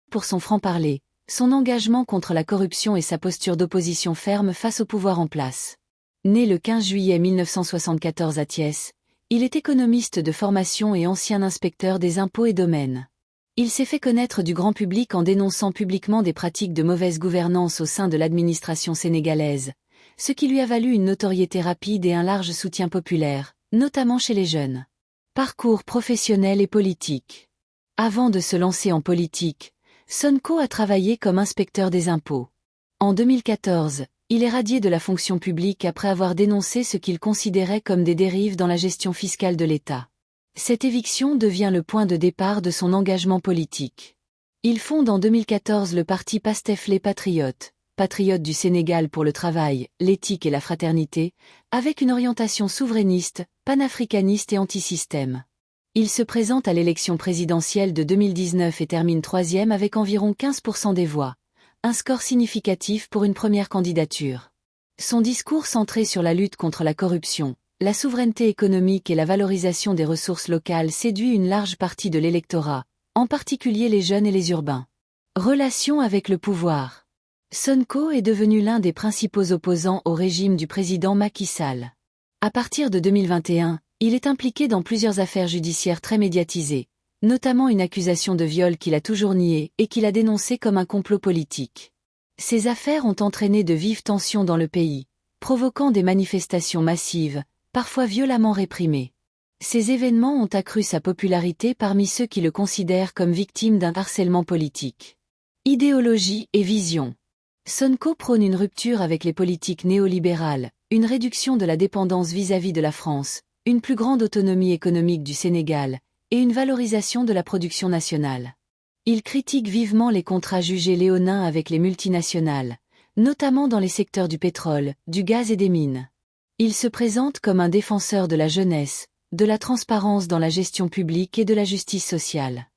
pour son franc-parler, son engagement contre la corruption et sa posture d'opposition ferme face au pouvoir en place. Né le 15 juillet 1974 à Thiès, il est économiste de formation et ancien inspecteur des impôts et domaines. Il s'est fait connaître du grand public en dénonçant publiquement des pratiques de mauvaise gouvernance au sein de l'administration sénégalaise, ce qui lui a valu une notoriété rapide et un large soutien populaire, notamment chez les jeunes. Parcours professionnel et politique. Avant de se lancer en politique, Sonko a travaillé comme inspecteur des impôts. En 2014, il est radié de la fonction publique après avoir dénoncé ce qu'il considérait comme des dérives dans la gestion fiscale de l'État. Cette éviction devient le point de départ de son engagement politique. Il fonde en 2014 le parti Pastef les Patriotes, patriotes du Sénégal pour le travail, l'éthique et la fraternité, avec une orientation souverainiste, panafricaniste et anti-système. Il se présente à l'élection présidentielle de 2019 et termine 3e avec environ 15% des voix, un score significatif pour une première candidature. Son discours centré sur la lutte contre la corruption, la souveraineté économique et la valorisation des ressources locales séduit une large partie de l'électorat, en particulier les jeunes et les urbains. Relation avec le pouvoir. Sonko est devenu l'un des principaux opposants au régime du président Macky Sall. À partir de 2021, il est impliqué dans plusieurs affaires judiciaires très médiatisées, notamment une accusation de viol qu'il a toujours niée et qu'il a dénoncée comme un complot politique. Ces affaires ont entraîné de vives tensions dans le pays, provoquant des manifestations massives, parfois violemment réprimées. Ces événements ont accru sa popularité parmi ceux qui le considèrent comme victime d'un harcèlement politique. Idéologie et vision. Sonko prône une rupture avec les politiques néolibérales, une réduction de la dépendance vis-à-vis de la France, une plus grande autonomie économique du Sénégal, et une valorisation de la production nationale. Il critique vivement les contrats jugés léonins avec les multinationales, notamment dans les secteurs du pétrole, du gaz et des mines. Il se présente comme un défenseur de la jeunesse, de la transparence dans la gestion publique et de la justice sociale.